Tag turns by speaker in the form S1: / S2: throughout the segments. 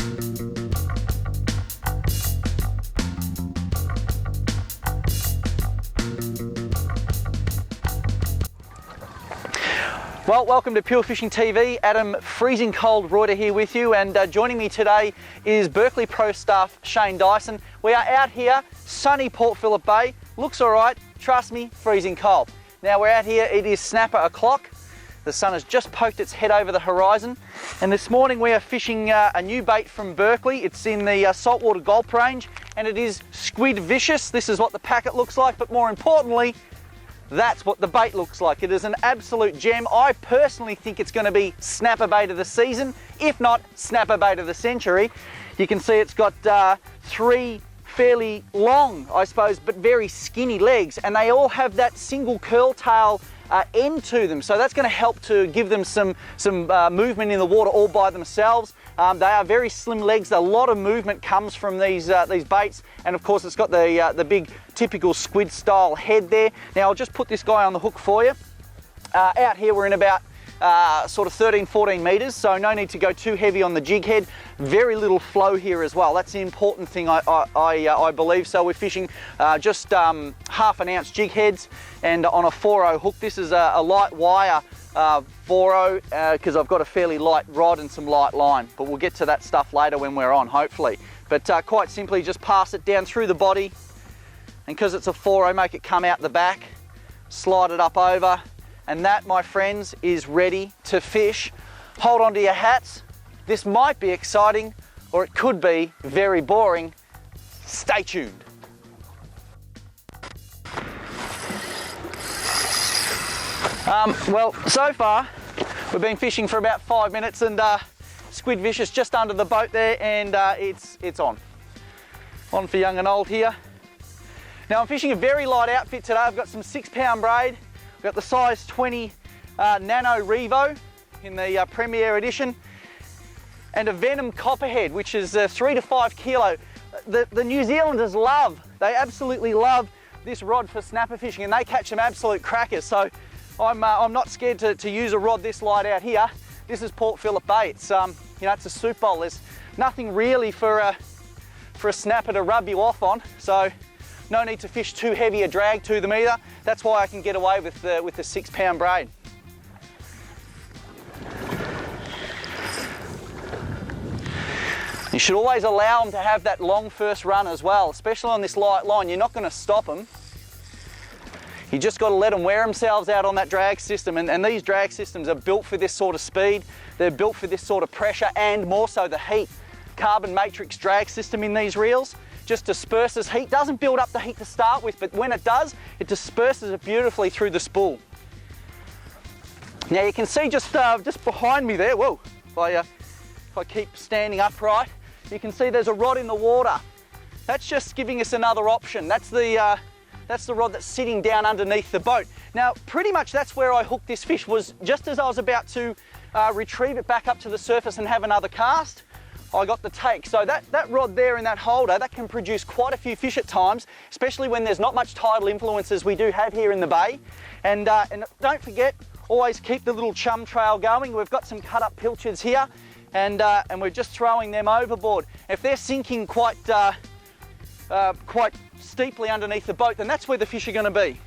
S1: Well, welcome to Pure Fishing TV. Adam, freezing cold Royter here with you, and joining me today is Berkley Pro staff Shane Dyson. We are out here, sunny Port Phillip Bay. Looks all right, trust me, freezing cold. Now we're out here, it is snapper o'clock. The sun has just poked its head over the horizon, and this morning we are fishing a new bait from Berkley. It's in the saltwater Gulp range, and it is Squid Vicious. This is what the packet looks like, but more importantly, that's what the bait looks like. It is an absolute gem. I personally think it's going to be snapper bait of the season, if not snapper bait of the century. You can see it's got three fairly long, I suppose, but very skinny legs, and they all have that single curl tail end to them. So that's going to help to give them some movement in the water all by themselves. They are very slim legs. A lot of movement comes from these baits, and of course it's got the big typical squid style head there. Now I'll just put this guy on the hook for you. Out here we're in about sort of 13-14 meters, so no need to go too heavy on the jig head. Very little flow here as well. That's the important thing I believe. So we're fishing just half an ounce jig heads and on a 4-0 hook. This is a light wire 4-0 because I've got a fairly light rod and some light line, but we'll get to that stuff later when we're on, hopefully. But quite simply just pass it down through the body, and because it's a 4-0, make it come out the back, slide it up over, and that, my friends, is ready to fish. Hold on to your hats. This might be exciting, or it could be very boring. Stay tuned. Well, so far we've been fishing for about 5 minutes, and Squid Vicious just under the boat there, and it's on for young and old here. Now I'm fishing a very light outfit today. I've got some 6-pound braid. I've got the size 20 Nano Revo in the Premier Edition, and a Venom Copperhead, which is 3 to 5 kilo. The New Zealanders they absolutely love this rod for snapper fishing, and they catch some absolute crackers. So I'm not scared to use a rod this light out here. This is Port Phillip Bay. It's it's a soup bowl. There's nothing really for a snapper to rub you off on. So no need to fish too heavy a drag to them either. That's why I can get away with the 6-pound braid. You should always allow them to have that long first run as well, especially on this light line. You're not going to stop them. You just got to let them wear themselves out on that drag system, and these drag systems are built for this sort of speed. They're built for this sort of pressure, and more so the heat. Carbon matrix drag system in these reels just disperses heat. Doesn't build up the heat to start with, but when it does, it disperses it beautifully through the spool. Now you can see just behind me there, whoa, if I keep standing upright, you can see there's a rod in the water. That's just giving us another option. That's the rod that's sitting down underneath the boat. Now, pretty much that's where I hooked this fish, was just as I was about to retrieve it back up to the surface and have another cast, I got the take. So that rod there in that holder, that can produce quite a few fish at times, especially when there's not much tidal influence as we do have here in the bay. And don't forget, always keep the little chum trail going. We've got some cut up pilchards here, and we're just throwing them overboard. If they're sinking quite steeply underneath the boat, then that's where the fish are going to be.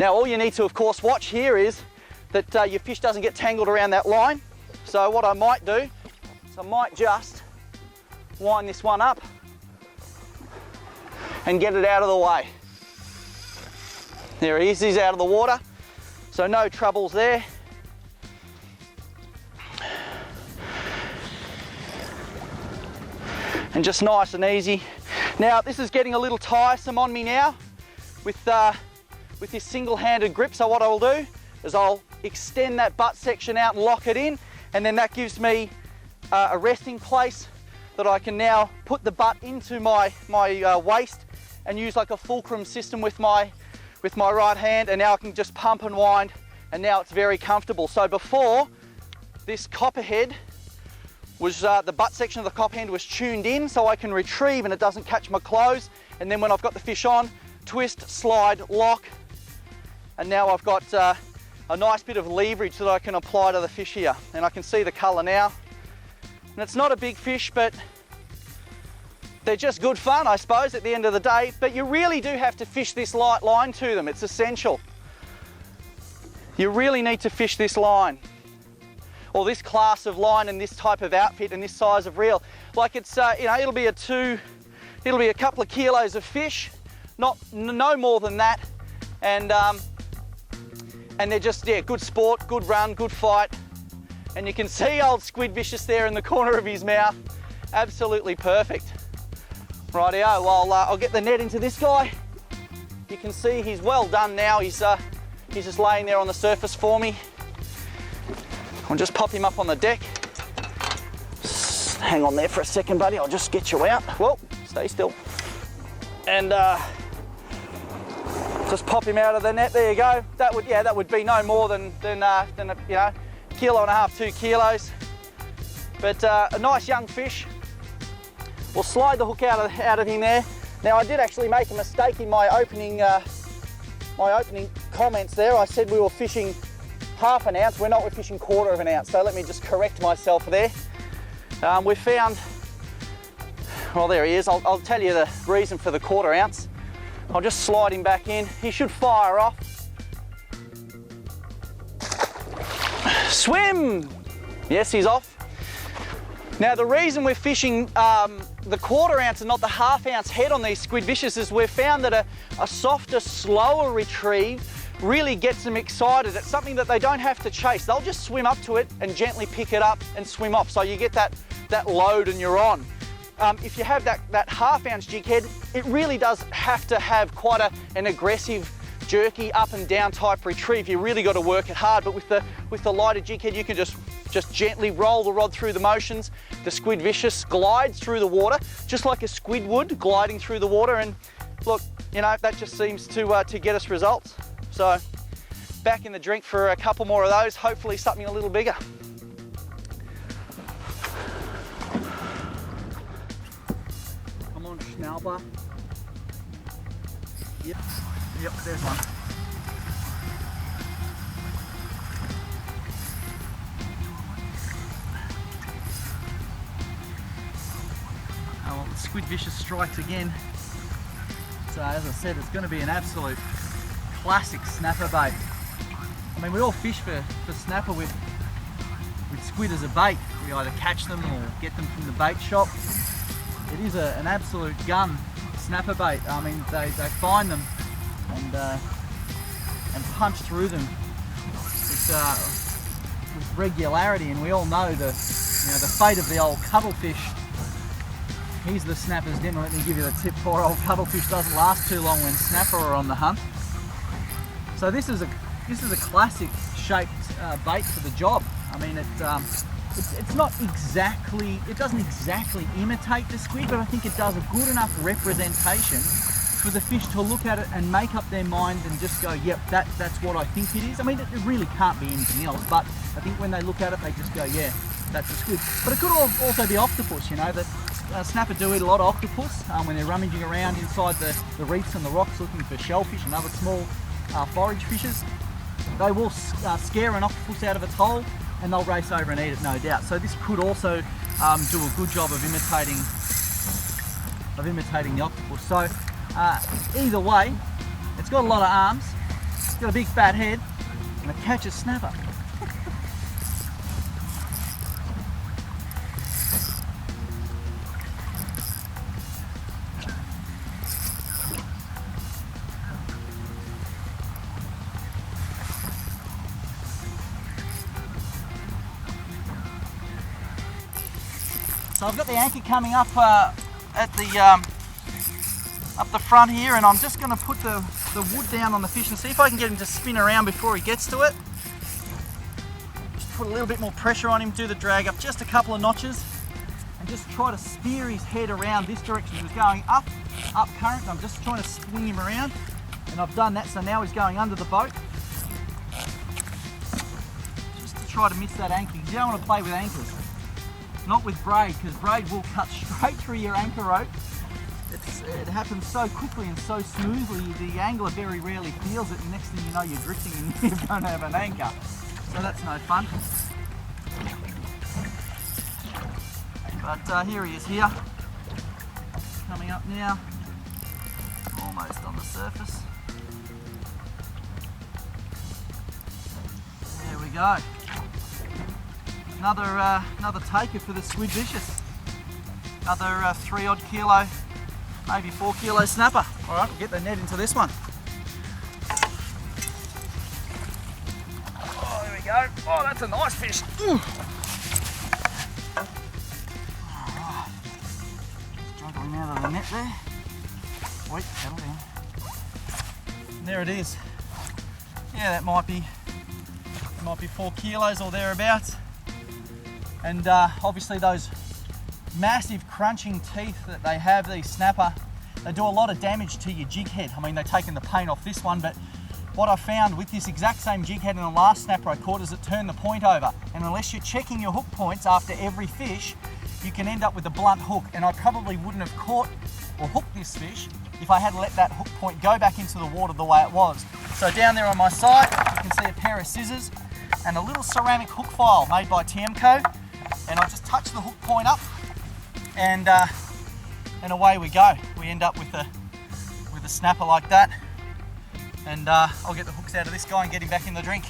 S1: Now all you need to of course watch here is that your fish doesn't get tangled around that line. So what I might do is I might just wind this one up and get it out of the way. There he is, he's out of the water, so no troubles there. And just nice and easy. Now this is getting a little tiresome on me now with this single-handed grip, so what I will do is I'll extend that butt section out and lock it in, and then that gives me a resting place that I can now put the butt into my waist and use like a fulcrum system with my right hand, and now I can just pump and wind, and now it's very comfortable. So before, this copperhead was the butt section of the copperhead was tuned in so I can retrieve and it doesn't catch my clothes, and then when I've got the fish on, twist, slide, lock, and now I've got a nice bit of leverage that I can apply to the fish here. And I can see the colour now. And it's not a big fish, but they're just good fun, I suppose, at the end of the day. But you really do have to fish this light line to them. It's essential. You really need to fish this line, or this class of line and this type of outfit and this size of reel. Like it's, you know, it'll be a couple of kilos of fish, no more than that. And they're just, yeah, good sport, good run, good fight. And you can see old Squid Vicious there in the corner of his mouth. Absolutely perfect. Rightio, well, I'll get the net into this guy. You can see he's well done now. He's just laying there on the surface for me. I'll just pop him up on the deck. Hang on there for a second, buddy. I'll just get you out. Well, stay still. And just pop him out of the net. There you go. That would be no more than you know, 1.5 kilos, 2 kilos. But a nice young fish. We'll slide the hook out of him there. Now I did actually make a mistake in my opening comments there. I said we were fishing half an ounce. We're not, we're fishing 1/4 ounce. So let me just correct myself there. We found, well, there he is. I'll tell you the reason for the 1/4 ounce. I'll just slide him back in. He should fire off. Swim! Yes, he's off. Now the reason we're fishing the 1/4 ounce and not the 1/2 ounce head on these Squid Vicious is we've found that a softer, slower retrieve really gets them excited. It's something that they don't have to chase. They'll just swim up to it and gently pick it up and swim off. So you get that load and you're on. If you have that 1/2 ounce jig head, it really does have to have quite an aggressive, jerky, up and down type retrieve. You really got to work it hard. But with the lighter jig head, you can just gently roll the rod through the motions. The Squid Vicious glides through the water, just like a squid would, gliding through the water. And look, you know, that just seems to get us results. So back in the drink for a couple more of those, hopefully something a little bigger. Come on, Schnauber. Yep, there's one. Oh, the Squid Vicious strikes again. So as I said, it's going to be an absolute classic snapper bait. I mean, we all fish for snapper with squid as a bait. We either catch them or get them from the bait shop. It is an absolute gun snapper bait. I mean, they find them and punch through them with regularity. And we all know the fate of the old cuttlefish. He's the snapper's dinner. Let me give you the tip. Poor old cuttlefish doesn't last too long when snapper are on the hunt. So this is a classic shaped bait for the job. I mean, it's not exactly, it doesn't exactly imitate the squid, but I think it does a good enough representation for the fish to look at it and make up their mind and just go, yep, that's what I think it is. I mean, it really can't be anything else, but I think when they look at it, they just go, yeah, that's a squid. But it could also be octopus, you know, that snapper do eat a lot of octopus when they're rummaging around inside the reefs and the rocks looking for shellfish and other small forage fishes. They will scare an octopus out of its hole and they'll race over and eat it, no doubt. So this could also do a good job of imitating the octopus. So either way, it's got a lot of arms, it's got a big fat head, and it catches snapper. So I've got the anchor coming up at the up the front here, and I'm just going to put the wood down on the fish and see if I can get him to spin around before he gets to it. Just put a little bit more pressure on him, do the drag up just a couple of notches, and just try to steer his head around this direction. He was going up current, and I'm just trying to swing him around, and I've done that, so now he's going under the boat. Just to try to miss that anchor, because you don't want to play with anchors. Not with braid, because braid will cut straight through your anchor rope. It happens so quickly and so smoothly, the angler very rarely feels it, and next thing you know you're drifting and you don't have an anchor. So that's no fun. But here he is here, coming up now, almost on the surface. There we go. Another taker for the Squid Vicious. Another 3 odd kilo, maybe 4 kilo snapper. All right, we'll get the net into this one. Oh, there we go. Oh, that's a nice fish. Ooh. All right. Struggling out of the net there. Wait, settle down. And there it is. Yeah, that might be 4 kilos or thereabouts. And obviously those massive crunching teeth that they have, these snapper, they do a lot of damage to your jig head. I mean, they're taking the paint off this one, but what I found with this exact same jig head in the last snapper I caught is it turned the point over. And unless you're checking your hook points after every fish, you can end up with a blunt hook. And I probably wouldn't have caught or hooked this fish if I had let that hook point go back into the water the way it was. So down there on my side, you can see a pair of scissors and a little ceramic hook file made by Tiemco. And I just touch the hook point up, and away we go. We end up with a snapper like that, and I'll get the hooks out of this guy and get him back in the drink.